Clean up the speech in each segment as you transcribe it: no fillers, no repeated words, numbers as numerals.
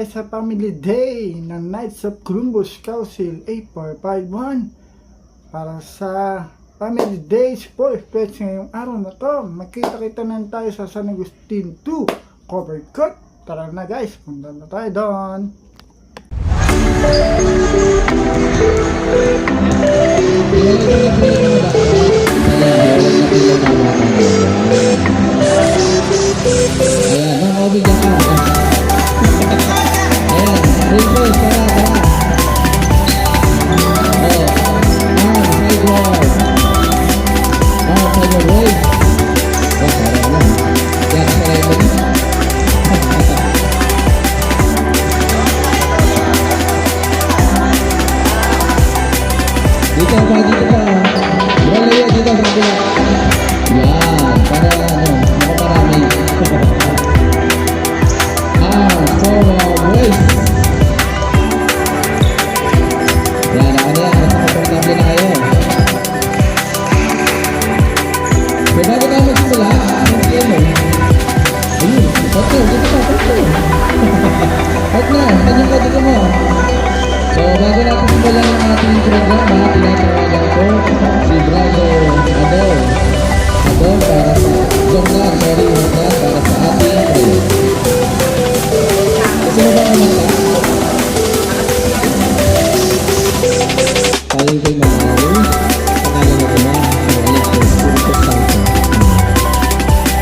tayo sa Family Day ng Knights of Columbus Council A451 para sa Family Day Sports Fest ngayong araw na to. Magkita-kita na tayo sa San Agustin 2 Covered Court. Tara na guys, punta na tayo doon. Ayan, mamabigyan ka. Ayan, request, tara. Sidewalk. Sidewalk race. Tara na. Yan, tara ito na. Dito pa. Wala dito sa kabila. Yan, para makaparami. Race. Yan, komportable na kayo. So, bago tayo magsimula, ayun, pato. Pat na, kanyang mo. So, bago natin simulan ang ating programa, tinatawagan ko si Brado Adol para sa Jongnar, para sa ating kayo. Kasi mo ba naman ka? Tayo ko'y manalo. Pangalan na naman ang Electro Spirito Santo.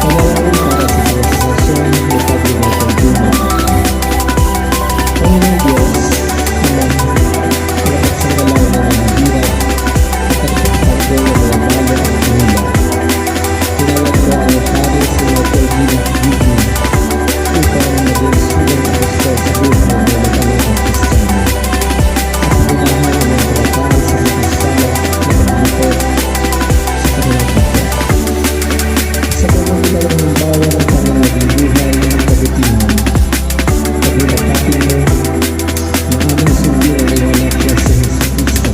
Pangalan para sa Prosesasyon ng Pagdina ng Juma. Panginoon Diyos, naman, salamat sa galaw na nanghihirap at pagpapagdo ng mga balo ang pinila. Tinawag ko ang Pari sa mga Pagdina Gibin upang maging sulang apostol sa buhay ng mga talagang Kristiyano. At pinahan ang mga trabaho sa mga sala na paglipot sa kanilang kapwa. Sa pamamagitan ng bawa ng pangalaging buhay ng kabutihan, paghinapapin mo na aming sundin ang iwanag na sa Jesus Cristo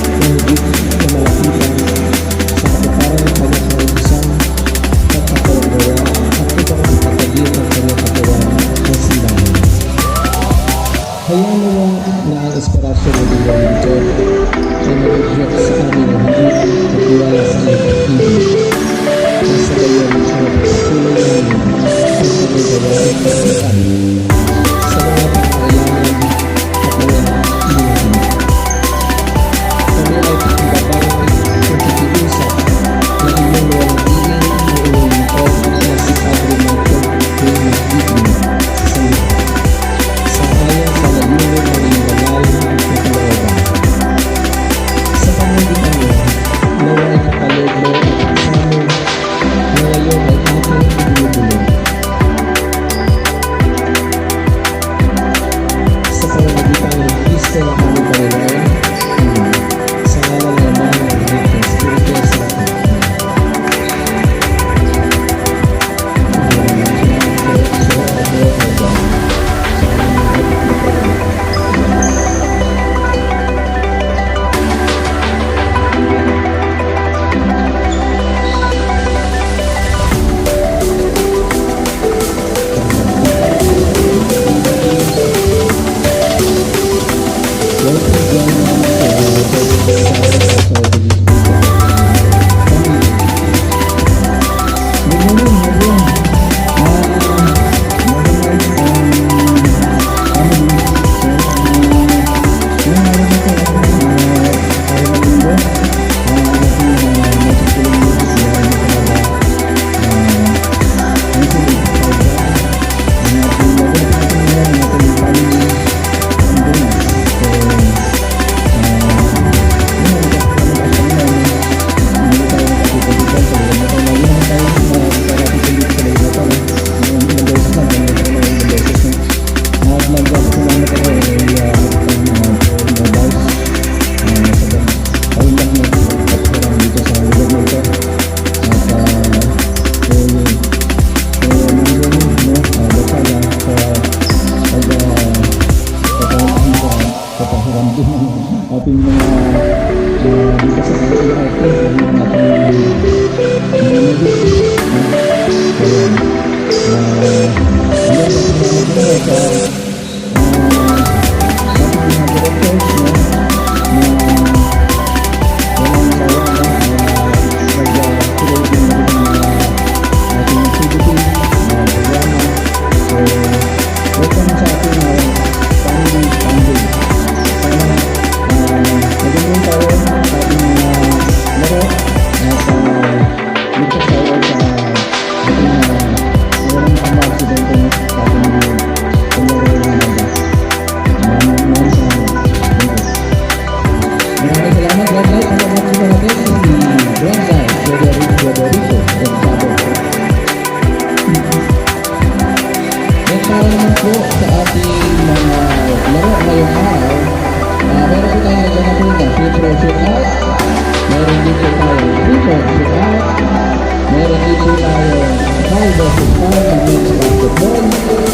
na higit na malapitan sa kapataran ng kanyang kaibusang at kapalagawa at upang ipatagin ang kanyang katawan ng simbahan. Hayaan mo na ang inspirasyon ng buwan nito ay mag-ibig sa amin ang hindi magtiwala sa iyong pag-ibig. Nasa gayon ang patuloy namin ang kanyang gawain at saan sa mga pangailangan at mga iniwan. Kami ay pagkabang kung kikiusap na inyong walang iing ang inyong lingkod na si Padre Michael Queen sa salita. Sa ayon sa layunin ng iyong banal na kalooban. Sa pamamagitan niyo, nawa ay kapaloob mo at kasama na ngayon ay ating ibinubulong. Sa pamamagitan ng Kristo na aming Panginoon, sa ngalan ng Ama ng Anak ng Espiritu Santo. ating mga dito sa mga artist ang mga natin ng red light, ang makikita natin si Brenda Federico from Cabo. At para naman po sa ating mga laro ngayong araw, meron po tayo naganapo na free throw shoot out, meron din po tayo free throw shoot out, meron din po tayo 5 versus 5 na men's basketball,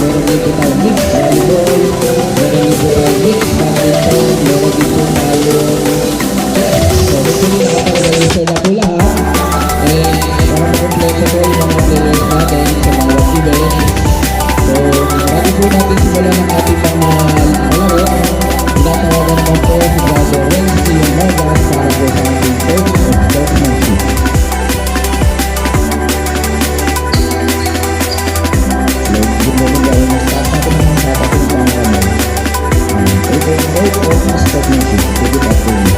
meron din po tayo mixed volleyball, meron din po tayo mixed badminton, meron din po tayo chess. So hopefully nakapag-register na po lahat, and para makompleto po yung mga players natin sa mga events. So, bago po natin simulan ang ating mga laro, tinatawagan naman po si Brother Renzi Mogas para po sa ating coach of sportsmanship. Good morning dahil mag-start natin ang mga kapatid ng mga kamay. Coach of sportsmanship. Good afternoon.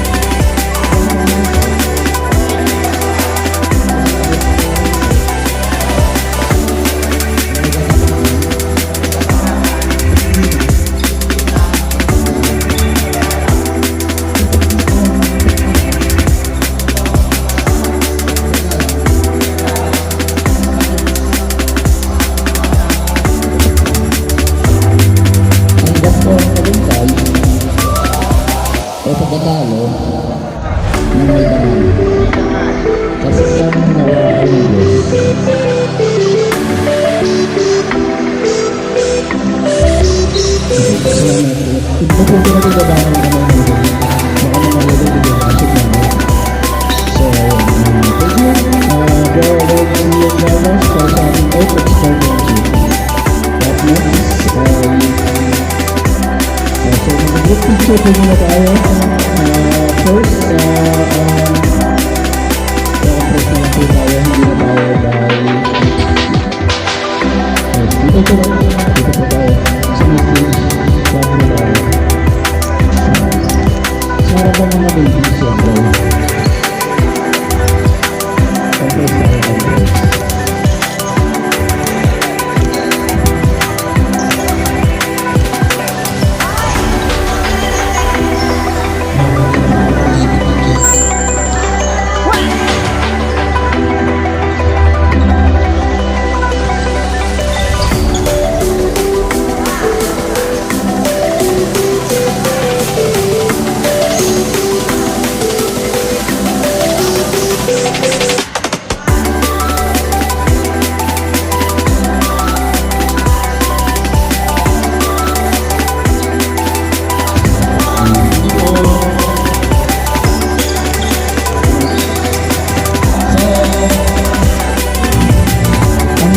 O sa katalo na may banal kasi kami nawala ang Diyos. Ito po natin gabangan naman ng Diyos. Baka naman lalo din yung asip naman. So, thank you. Bro, Lord, and your brothers para sa ating open sportsmanship. That means, so, mag-group picture po muna tayo. First, compress na lang po tayo. Hindi na tayo dahil dito po tayo. Sa message, bago na tayo. Sa harapan mga babies yan, bro. Compress tayo, compress.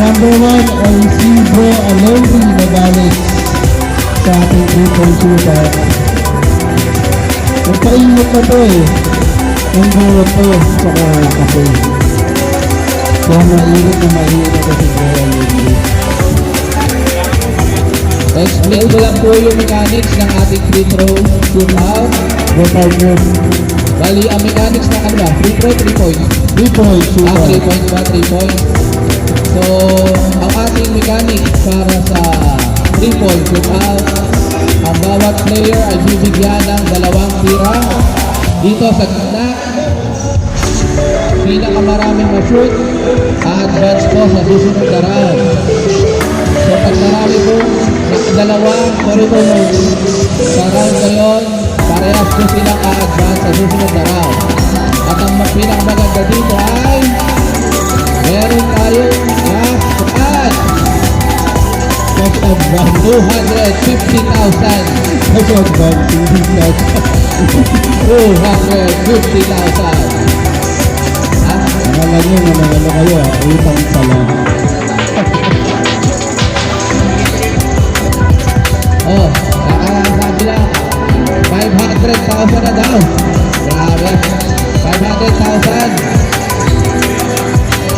Number 1 ay si Bro Aloy Nagales sa ating 3-point shooter. Nagpainit na to eh. Ang buwan to saka kape. Kaya mainit na to si Bro Aloy. Explain ko lang po yung mechanics ng ating free throw shoot out. Go partner. Bali, ang mechanics na ano ba? Free throw, 3 points. 3 points shoot out. 3 points ba? 3 points. So, ang ating mechanic para sa 3-point shoot out, ang bawat player ay bibigyan ng 2 tira dito sa gitna. Pinakamaraming ma-shoot, a-advance po sa susunod na round. So, pag marami po, dalawa, sa round ngayon, parehas po silang a-advance sa susunod na round. At ang pinakamaganda dito ay meron tayo at 250,000. Cash advance, hindi cash. 250,000. Akala nyo na ano kayo, utang pala. Oh, sabi lang, 500,000 na daw. Grabe, 500,000.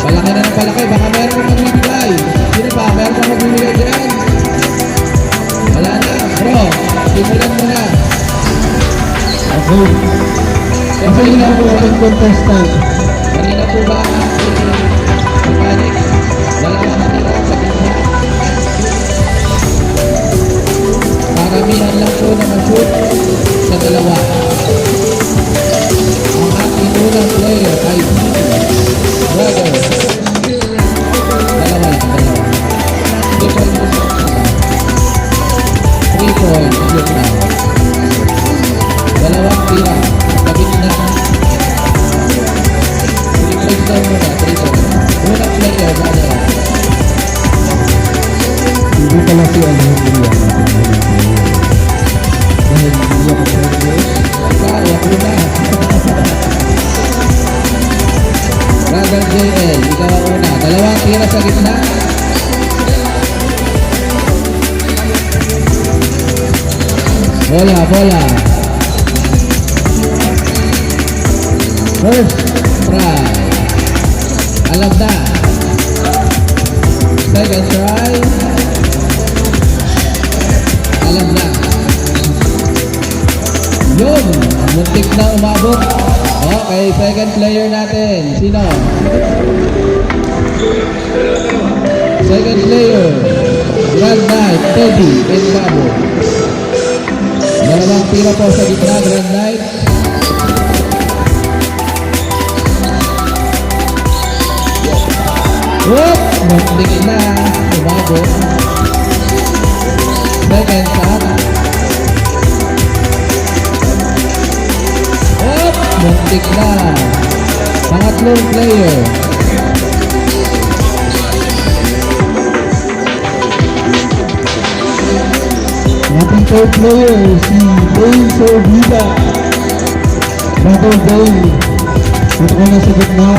Palaki na ng palaki, baka meron kang magbibigay. Sino pa? Meron kang magbibigay dyan? Wala na, bro. Simulan mo na. Okay. Kasi na po ang contestant. Kanina po ba ang mechanic? Wala na kanina sa gitna. Paramihan lang po na ma-shoot sa 2. unang player ay Brother. Dalawa lang, dalawa. 3 points shoot now. Dalawang tira. Kabit na. 3 points daw muna. 3 points. Unang player, Brother. Hindi pala si Alejandro yan natin unang player. Dahil hindi ako serious. Ikaw, ako na. Brother JL, ikaw ang una. Dalawang tira sa gitna. Bola, bola. First try. Alam na. Second try. Alam na. Yun. Muntik na umabot. Okay, second player natin. Sino? Second player. Grand Knight, Teddy, and Gabo. Dalawang tira po sa gitna, Grand Knight. Whoop! Muntik na umabot. Second shot. Whoop! Muntik na. Pangatlong player. Ating third player, si Dane Sorbida. Brother Dane. Ito ko na sa gitna.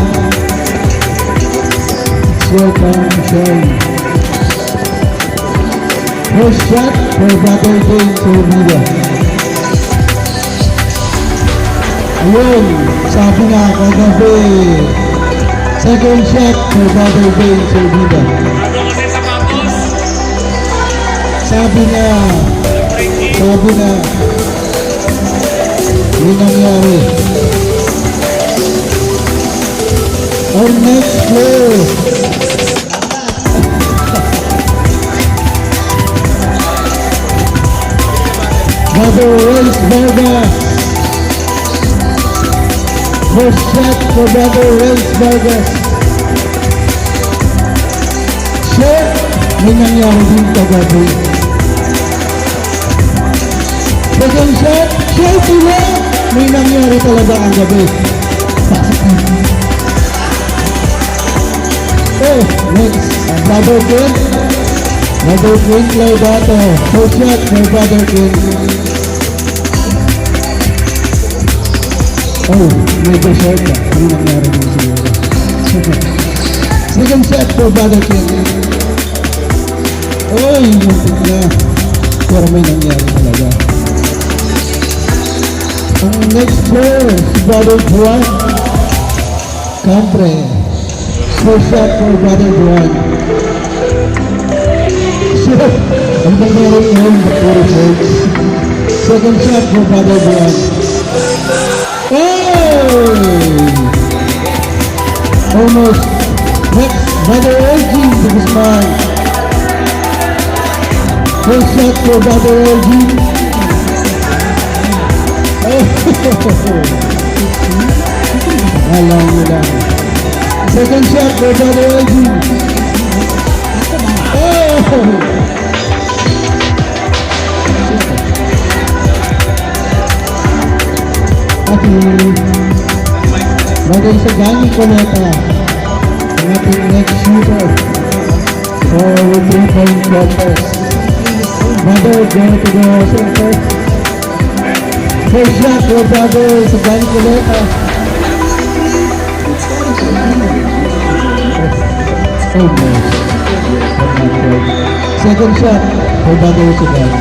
It's your time to shine. First shot for Brother Dane Sorbida. Ayun, sabi nga kagabi. Second shot for Brother Dane Sorbida. Sabi na, yun nangyari. Our next player. Brother Reyes Vargas. First shot for Brother Reyes Vargas. Sure, may nangyari din kagabi. Second shot, sure sila, may nangyari talaga ang gabi. Oh, next, Brother Ken. Brother Ken Laudato. First shot for Brother Ken. Oh, medyo short na. May nangyari din siguro. Second shot for Brother Ken. Oy, muntik na. Pero may nangyari talaga. Ang next player, si Brother Juan Campre. First shot for Brother Juan. So, ang nangyari ngayon, puro points. Second shot for Brother Juan. Oh! Almost. Next, Brother LG to this man. First shot for Brother LG. Alam mo lang. Second shot for Brother LG. Oh! Brother Sagani Coleta, ang ating next shooter for 3-point contest. Brother, go to the center. First shot for Brother Sagani Coleta. Almost. Second shot for Brother Sagani.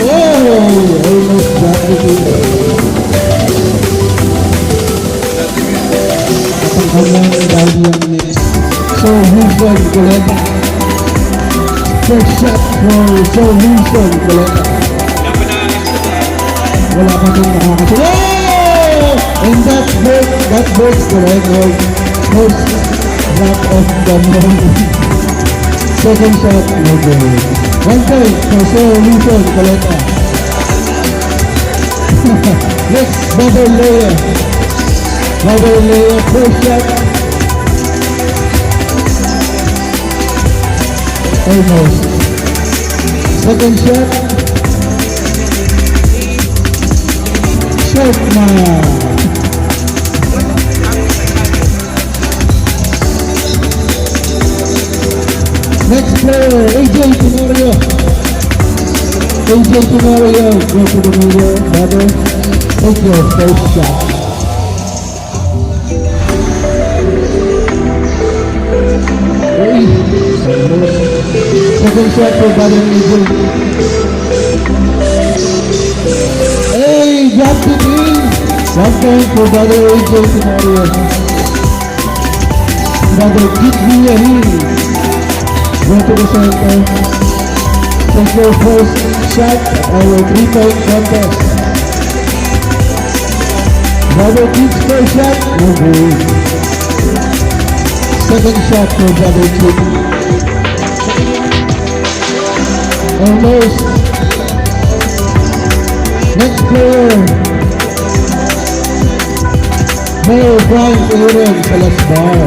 Oh, almost got the game. At ang kanyang dahil yung next. So, Wilson Coleta. First shot for Wilson Coleta. Wala pa din nakakasunod. Oh! And that breaks the record. First drop of the morning. Second shot, no good. 1 point for Sir Wilson Coleta. Next, Brother Leia. Brother Leia, first shot. Almost. Second shot. Shot na. Next player, AJ Tenorio. AJ Tenorio, go to the middle, brother. Take your first shot. Hey, second shot for brother AJ. Hey, dropped it in. 1 point for brother AJ Tenorio. Brother Kit Villahin. Go to the center. Take your first shot at our 3-point contest. Brother Kid's first shot, no good. Second shot for Brother Kid. Almost. Next player. Mayor Frank Aaron sa last bar.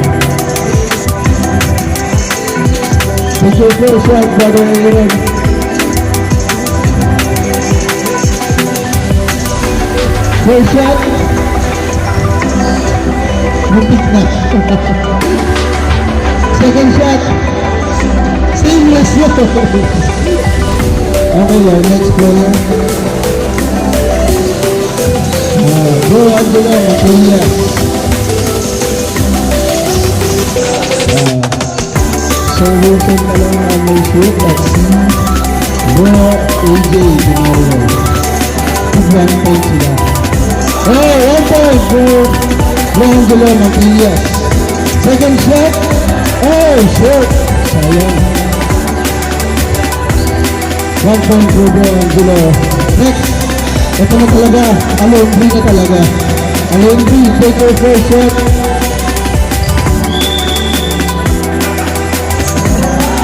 Take your first shot, Brother Aaron. First shot. Muntik na. Second shot. Seamless yun. Okay, next player. Go Angela Matias. So Wilson na lang ang may shoot at si Go AJ Tenorio. 1 point sila. Oh, 1 point for Angela Matias. Second shot. Oh, short. Sayang. 1 point for Angelo. Next. Ito na talaga. Alondri na talaga. Alondri, take your first shot.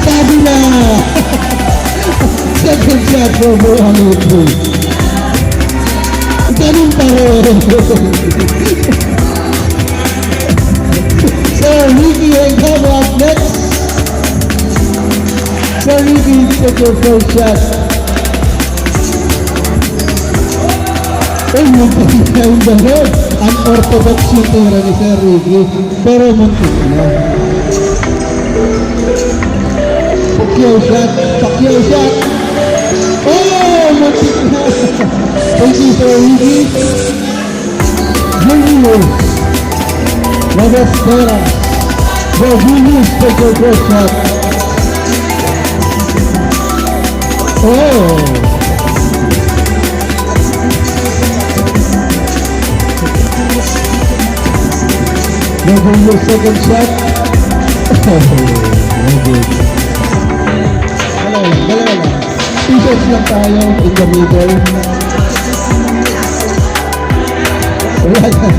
Sabi na! Second shot for Alondri. Ganun pa rin. Sir Ricky and come up next. Sir Ricky, take your first shot. Ay, muntik na yung bahod. Unorthodox yung tira ni Sir Ricky. Pero muntik na. Pacquiao shot. Pacquiao shot. Oh, muntik na. Thank you, Sir Ricky. Julius. Lavestera. Well, Julius, take your first shot. Oh. Go your second shot. Oh, no good. Dalawa lang. 2 shots lang tayo in the middle. Wala na.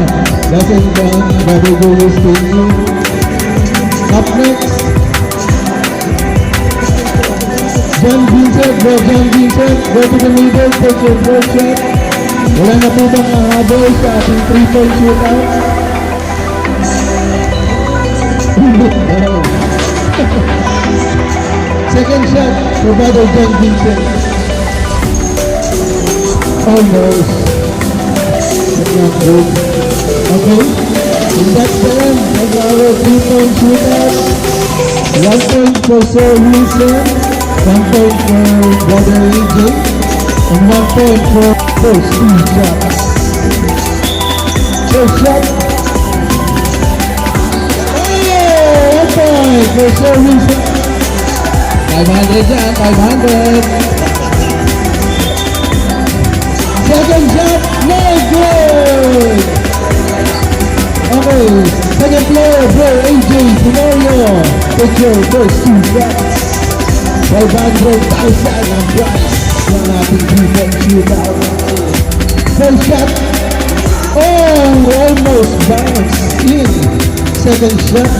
Doesn't count. Brother Julius, thank you. Up next. John Vincent. Go John Vincent. Go to the middle. Take your first shot. Wala na po bang habol sa ating 3-point shootout? Second shot for Brother John Vincent. Almost. That's not good. Okay. And that's the end of our 3-point shootout. 1 point for Sir Wilson, 1 point for Brother AJ, and 1 point for first 2 shots. First shot. For Sir Wilson. 500 dyan, 500. Second shot, no good! Okay, second player, Bro AJ Tenorio. Take your first 2 shots. 500,000 ang prize sa ating 3-point shootout. First shot. Oh, almost bounced in. Second shot.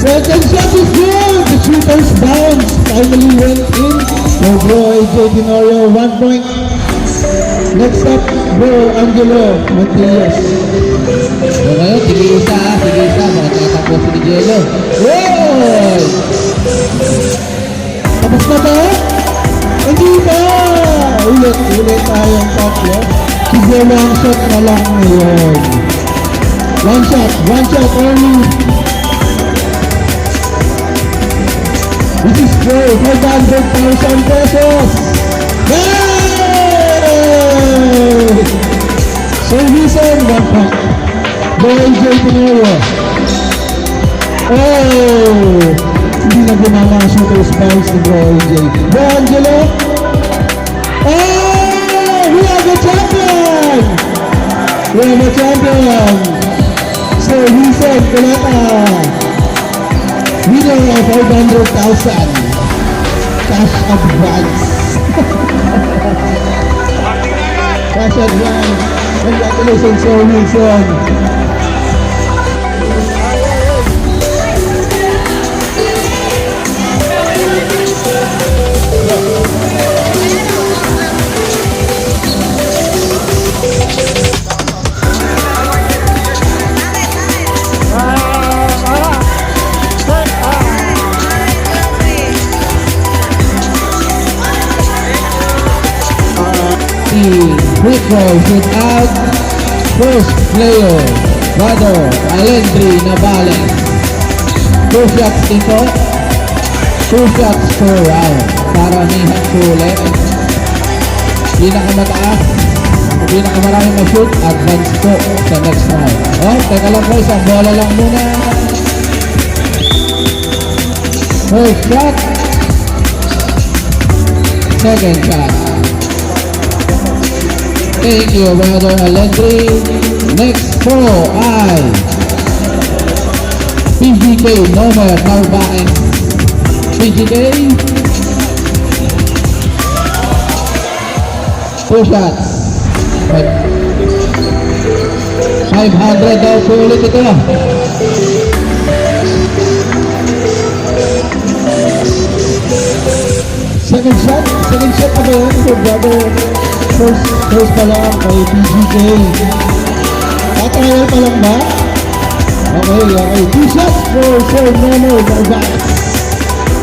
Second shot is good. The shooter's bounce finally went in. So bro AJ Tenorio, 1 point. Next up, bro Angelo Matias. So ngayon, sige isa. Baka tatapusin ni Jello. Wow! Tapos na ba? Hindi pa! Ulit tayong tatlo. Sige, one shot na lang ngayon. One shot only. This is for 500,000 pesos. Hey! So reason, 1 point. Boy AJ Tenorio. Oh! Hindi na gumama ang shooter's bounce ni Bro AJ. Bro Angelo. Oh! We are the champion! We are the champion! So, Wilson Coleta, winner of 500,000 cash advance. Cash advance. Congratulations, Sir Wilson. Free throw shoot out. First player, brother Alendri Navales. 2 shots dito. 2 shots per round. Para ni Hansulit. Pinakamataas. Pinakamaraming ma-shoot. Advance po sa next round. Oh, teka lang po. Isang bola lang muna. First shot. Second shot. Thank you, brother Alendri. Next po ay PGK Nomer Narvaez. PGK. 2 shots. 500 daw po ulit ito. Second shot pa ba yun? So, brother, first pa lang kay PGK. Trial pa lang ba? Okay. 2 shots for Sir Nono Narvaez.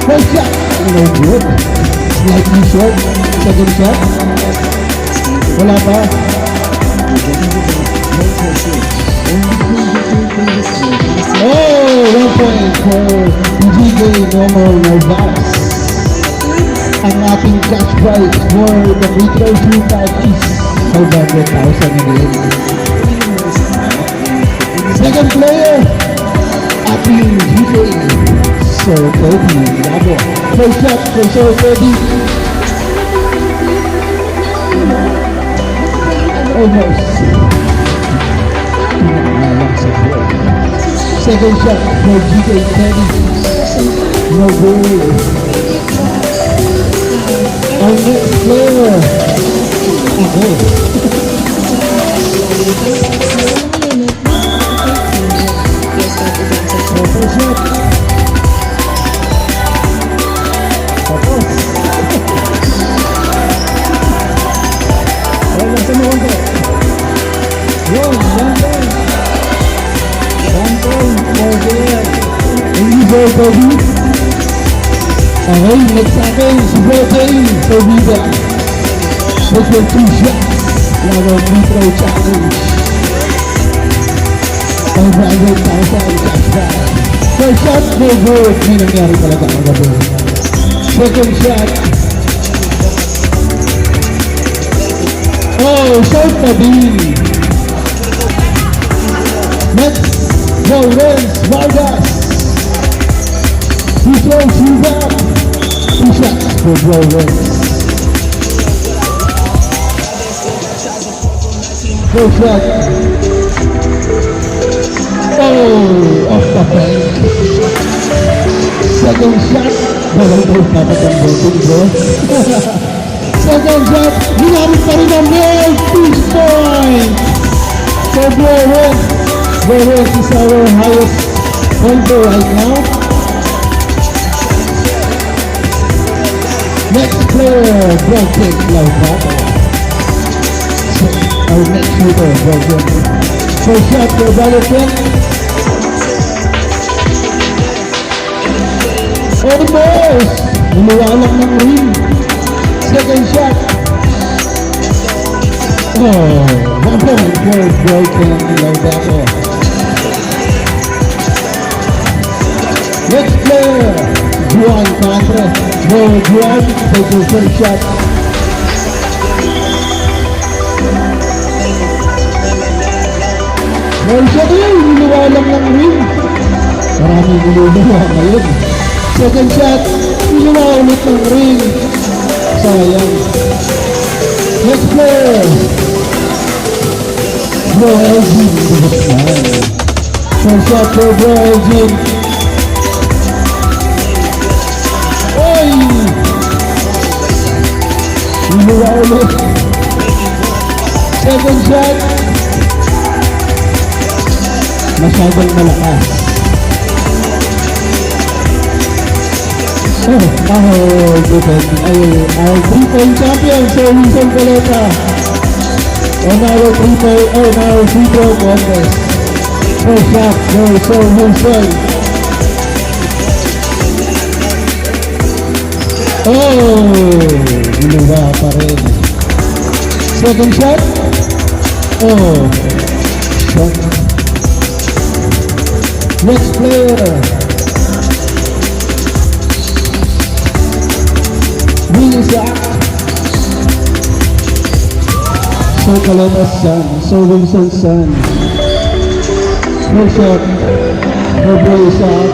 First shot, no good. Slightly short. Second shot. Wala pa. Oh, 1 point for PGK Nono Narvaez. Ang ating cash prize for the free throw shootout is 500,000 again. Second player, ating GK, Sir Cody Labo. First shot for Sir Cody. Almost. Pinakalang sa board. Second shot for GK Cody. No goal. Our next player, ako. First shot. Tapos. Wala sa mga ko. Yun, 1 point. 1 point for there. Thank you, Sir Kobe. Okay, next sa akin, si Brotay Provida. With your 2 shots, Laro Metro Challenge. 500,000 cash back. First shot, no good. May nangyari talaga ang gabi. Second shot. Oh, short na din. Next, Lawrence Vargas. He throws you back. 2 shots for Lawrence. First shot. Oh, off the bank. Second shot. Walang both dapat ang voting, bro. Second shot. Ginamit pa rin ang mail. 2 points. So Lawrence is our highest pointer right now. Next player, Broken Lautaro. Our next shooter, Broken. First shot for Broken. Almost! Lumawalang ng ring. Second shot. Oh, 1 point for Broken Lautaro. Next player, Juan Catre. No, Juan takes his first shot. Well, siya yun, niluwalang ng ring. Maraming niluluwa ngayon. Second shot, niluwa ulit ng ring. Sayang. Next player, Bro Elgin. First shot for Bro Elgin. Oy! Niluwa ulit. Second shot. Masyadong malakas. Our 3-point champion, Sir Wilson Coleta. On our 3-throw contest. First shot for Sir Wilson. Ginawa pa rin. Second shot. Shot. Next player. Wilson. So Coleta's son. So Wilson's son. First shot. For Wilson.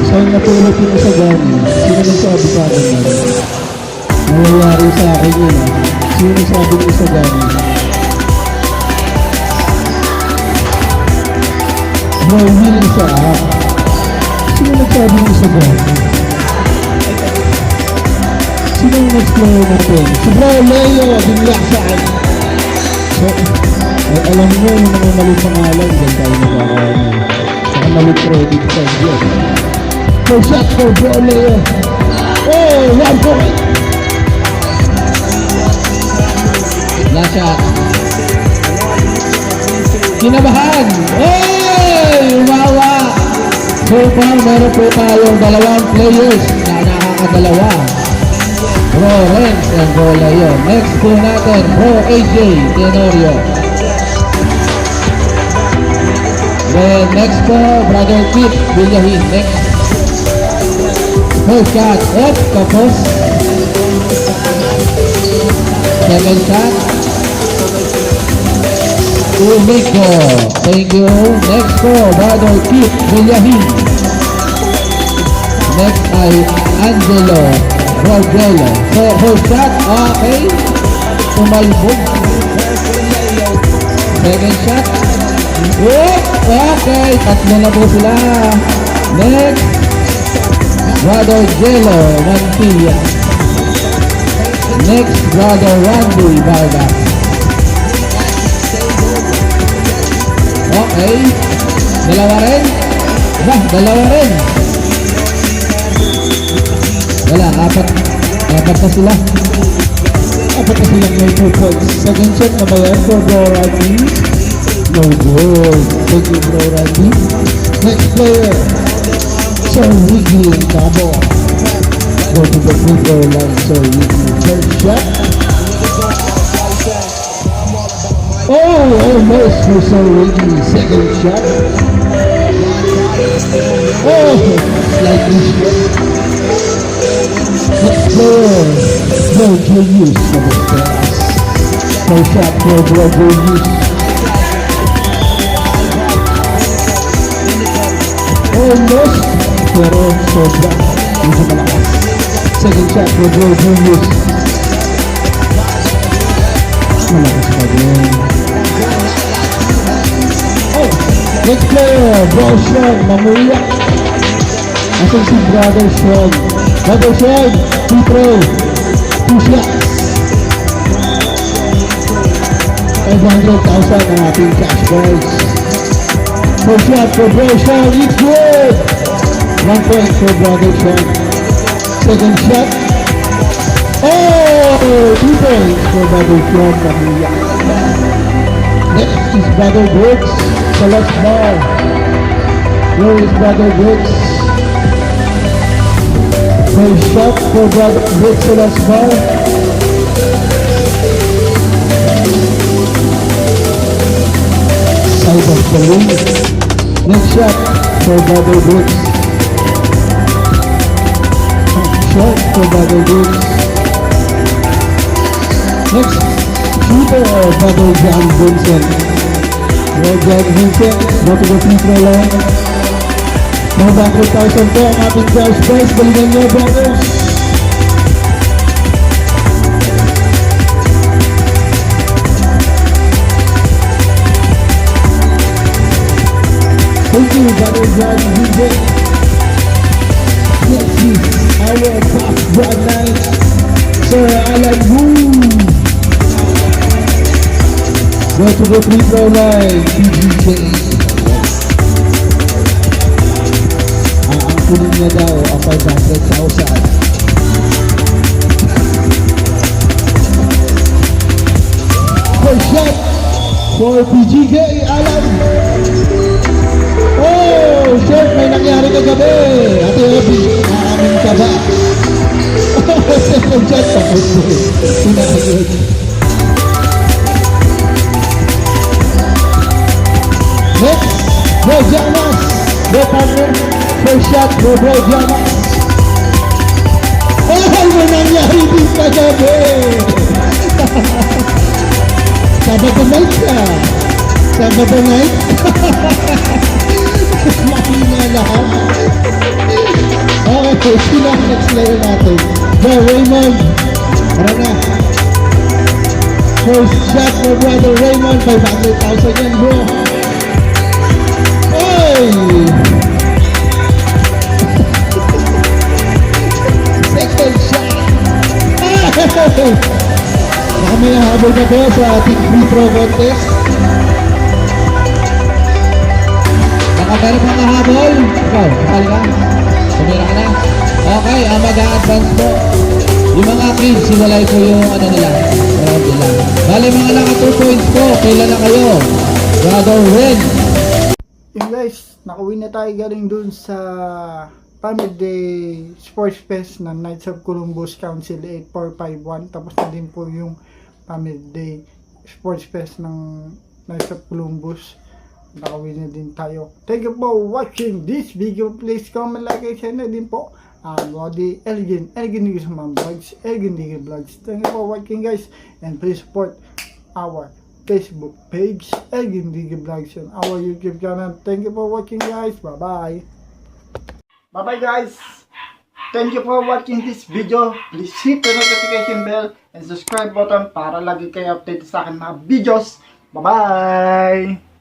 Saan natulog yung isa gani? Sino nagsabi sa akin yan? Nangyayari sa akin yun. Sino nagsabi yung isa gani? Bro, hindi isa up. Sino nagsabi yung isa gani? Sino yung next player natin? Si Bro Leo, binilak saan? So, alam nyo yung mga maling pangalan, dyan tayo nagkakaroon. Saka maling credit sa dyan. First shot for Bro Leo. 1 point. Last shot. Kinabahan. Umawa. So far, meron po tayong 2 players na nakakadalawa. Bro Renz and Bro Leo. Next po natin, Bro AJ Tenorio. Then next po, Brother Keith Villahin. Next. First shot, tapos second shot, Umiko. Thank you. Next po, Brother Keith Villahin. Next ay Angelo Rogello. So, first shot, okay. Tumalbog. Second shot, okay. Tatlo na po sila. Next, Brother Jello Mantilla. Next, Brother Randy Vargas. Okay. Dalawa rin. Dalawa rin. Wala, apat na sila. Apat na silang may 2 points. Second shot na ba yan for Bro Randy? No good. Thank you, Bro Randy. Next player, Sir Wiggy and Cabo. Go to the free throw line, Sir Wiggy. First shot. Almost for Sir Wiggy. Second shot. Slightly short. Next player, Bro Julius for the Stars. First shot for Bro Julius. Almost, pero sobra. Medyo malakas. Second shot for Bro Julius. Malakas pa din. Next player, Bro Sean Mamuya. Asan si Brother Sean? Brother Sean, free throw. 2 shots. 500,000 ang ating cash prize. First shot for Bro Sean, it's good! 1 point for Brother Sean. Second shot. Oh, 2 points for Brother John Maria. Next is Brother Brooks sa last bar. Where is Brother Brooks? First shot for Brother Brooks sa last bar. Side of the ring. Next shot for Brother Brooks. Shot for Brother Brooks. Next shooter of Brother John Vincent. Well, John Vincent, go to the free throw line. Now back 1,000 po ang ating cash prize. Galingan niyo, brothers. Thank you, Brother John Vincent. Next is our top broad night, Sir Alan Boone. Go to the free throw line, PGJ. Ang kunin niya daw ang 500,000. First shot for PGJ Alan. Oh, short, may nangyari kagabi. Ate Obi, aamin ka ba? Second shot, tapos pinakagod. Next, Bro Jamas. Bro partner, first shot, Bro Jamas. Oh, may nangyari din kagabi. Sabado night ka. Sabado night. Laki na lahat. Okay, sila ang next layer natin. Bro Raymond. Tara na. First shot for Brother Raymond. 500,000 yan, bro. Hey! Second shot. Baka may habol na po sa ating free throw contest. Baka meron pang nahabol. Ikaw, kasali ka? Sumira ka na? Okay, mag-a-advance po. Yung mga kids, siwalay ko yung ano nila. Nila. Bali mga naka 2 points po. Kailan na kayo? Brother Ren. Yung guys, nakauwi na tayo galing dun sa Family Day Sports Fest ng Knights of Columbus Council 8451. Tapos na din po yung Family Day Sports Fest ng Knights of Columbus. Nakauwi na din tayo. Thank you for watching this video. Please comment, like, and share na din po. Wadi Elgin Digis Vlogs, Elgin Digis Vlogs. Thank you for watching, guys. And please support our Facebook page, Elgin Digis Vlogs, and our YouTube channel. Thank you for watching, guys. Bye-bye. Bye-bye, guys. Thank you for watching this video. Please hit the notification bell and subscribe button para lagi kayo update sa akin mga videos. Bye-bye.